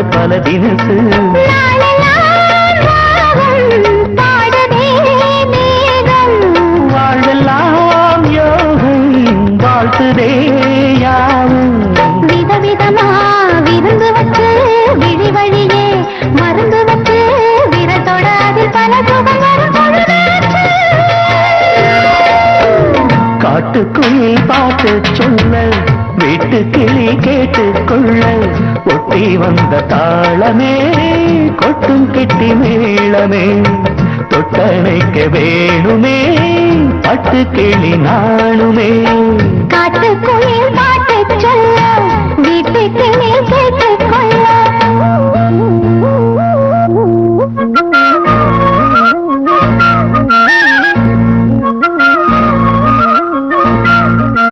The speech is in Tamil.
அது பல தினசு. வாழ்வெல்லாம் யோகம் வாழ்த்துதே யாவும். விதவிதமா விருந்து வச்சு விழி வழியே மருந்து வச்சு விரத்தோட அதில் பல காட்டுக்குள் பாட்டு சொல்ல வீட்டு கிளி கேட்டுக்கொள்ள ஒட்டி வந்த தாளமே கொட்டும் கெட்டி மேளமே தொட்டணைக்க வேணுமே பட்டு கிளி நாளுமே. காட்டுக்குள்